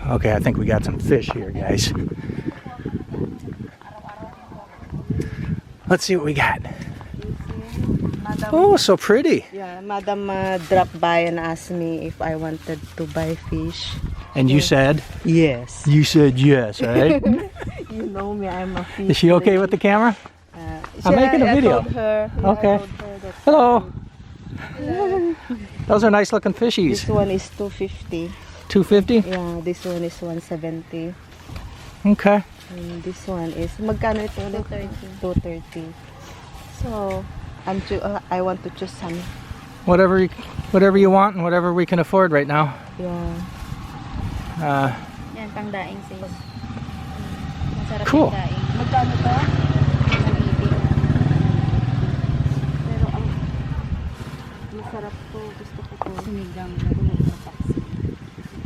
Okay, I think we got some fish here, guys. Let's see what we got. Oh, so pretty. Yeah, Madam dropped by and asked me if I wanted to buy fish. And you said? Yes. You said yes, right? You know me, I'm a fish. Is she okay with the camera? I'm making a video. I told her, yeah, Okay. I told her that Hello. Those are nice looking fishies. this one is 250. 250? Yeah, this one is 170. Okay. And this one is, magkano ito ulit? 230. So, I want to choose some. Whatever you want and whatever we can afford right now. Yeah. Yan, pang daing sis. Masarap Cool. yung daing. Magkano to? 180. Pero ang masarap to. Gusto ko to. Sinigang na bumagpapaksi.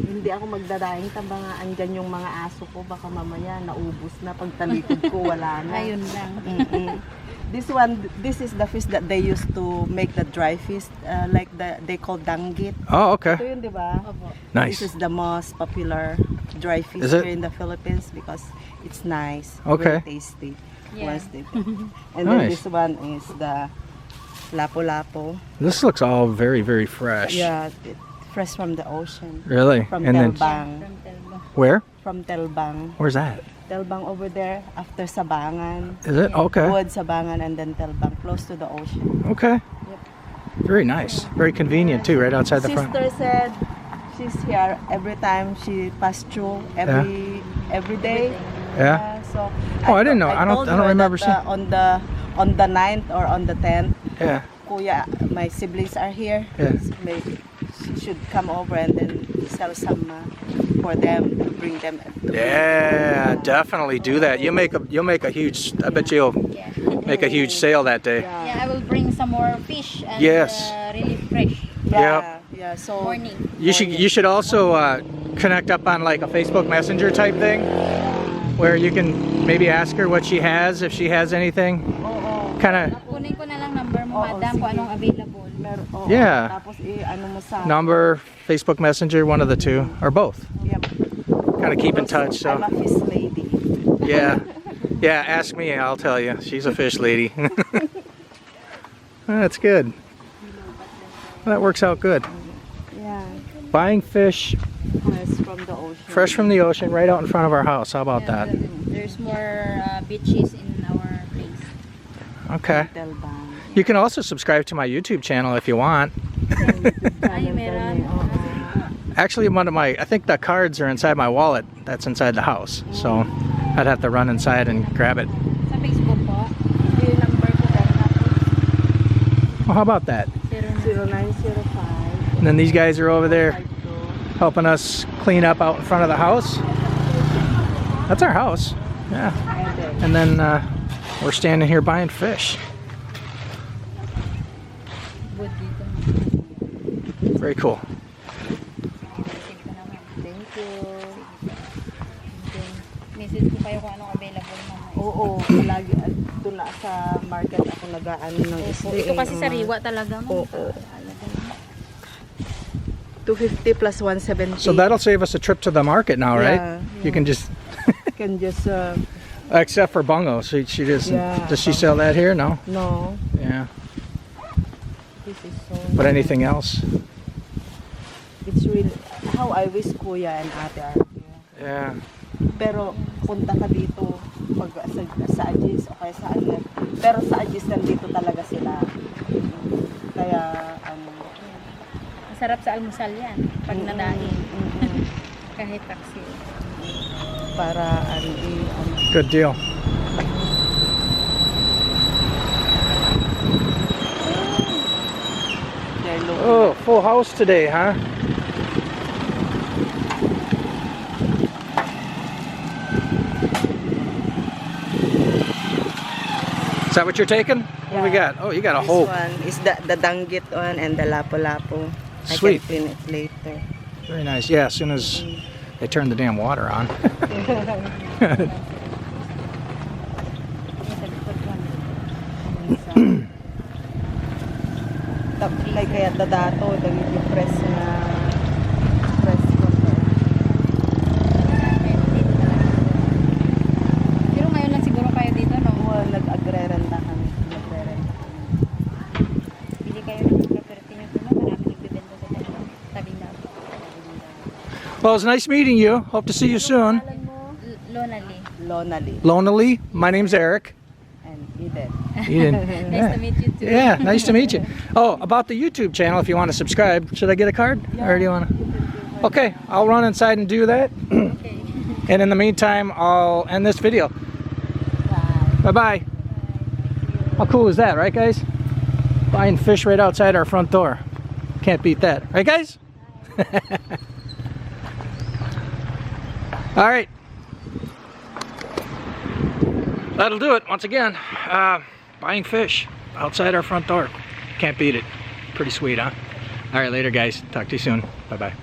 Hindi ako magdadaing tamba nga andyan yung mga aso ko. Baka mamaya naubos na. Pag talikod ko, wala na. Ayun lang. This is the fish that they used to make the dry fish, like they call danggit. Oh, okay. Ito yun, di ba? Opo. Nice. This is the most popular dry fish Is it? here in the Philippines because it's nice, Okay. very tasty. Yeah. Once they- and then Nice. this one is the lapu-lapu. This looks all very, very fresh. Yeah, fresh from the ocean. Really? From And then Telbang. From Telbang. where? From Telbang. Where's that? Telbang over there after Sabangan. Is it? Okay. Wood, Sabangan, and then Telbang, close to the ocean. Okay. Yep. Very nice. Very convenient too, right outside the front. Sister said she's here every time she passed through every day. Yeah. So Oh, I didn't know. I don't told her remember that, on the 9th or on the 10th, Yeah. Kuya, my siblings are here. Yeah. So she should come over and then sell some for them to bring them. Yeah, definitely do that. You'll make a huge. I bet you'll Yeah. make a huge sale that day. Yeah, I will bring some more fish and Yes. really fresh. Yeah. Yeah. So Morning. You should also connect up on like a Facebook Messenger type thing, where you can maybe ask her what she has, if she has anything. Kind of Kunin ko na lang number mo, Oo, madam, kung sige. anong available. oo. Yeah. Tapos ano mo sa number, Facebook Messenger, one of the two, or both. Yep. Kind of keep in touch. I'm So a fish lady. yeah, yeah. Ask me, I'll tell you. She's a fish lady. That's good. That works out good. Yeah. Buying fish Fresh from the ocean. fresh from the ocean right out in front of our house. How about Yeah, that? There's more beaches in our place. Okay. Telbang. You can also subscribe to my YouTube channel if you want. Ay, meron. Actually, I think the cards are inside my wallet. That's inside the house. So I'd have to run inside and grab it. Sa Facebook po, Yung number ko Well, how about that? 0905. And then these guys are over there 52. helping us clean up out in front of the house. That's our house. Yeah. And then we're standing here buying fish. good dito. Very cool. Thank you. Message ko kayo kung anong available mamaya. Oo, lagi doon na sa market ako nag-aano ng isda. Ito kasi sariwa talaga mo. Oo. 250 plus 170. So that'll save us a trip to the market now, right? Yeah, You can just, can just except for bungo. So she doesn't. Yeah, Does she sell that here? No. no. Yeah. This is so But anything else? it's really how I wish Kuya and Ate are here. Yeah. Pero punta ka dito pag sa Agis o kaya sa Agis. Pero sa Agis nandito talaga sila. Kaya Masarap sa almusal yan. Pag nadahin. Kahit taxi. para Good deal. they're looking. Oh, full house today, huh? Is that what you're taking? What do we Yeah. got? Oh, you got a This whole. one is the danggit one and the lapu-lapu. Sweet. I can clean it later. Very nice. Yeah, as soon as they turn the damn water on. Like kaya dadato, yung press na press cooker. Well, it's nice meeting you. Hope to see you soon. Lonely. Lonely. Lonely. My name's Eric. And Eden. Eden. Nice to meet you too. Yeah, nice to meet you. Oh, about the YouTube channel, if you want to subscribe, should I get a card? Or do you want to? Okay, I'll run inside and do that. Okay. And in the meantime, I'll end this video. Bye-bye. How cool is that, right guys? Buying fish right outside our front door. Can't beat that. Right guys? All right. That'll do it once again. Buying fish outside our front door. Can't beat it. Pretty sweet, huh? All right, later guys. Talk to you soon. Bye-bye.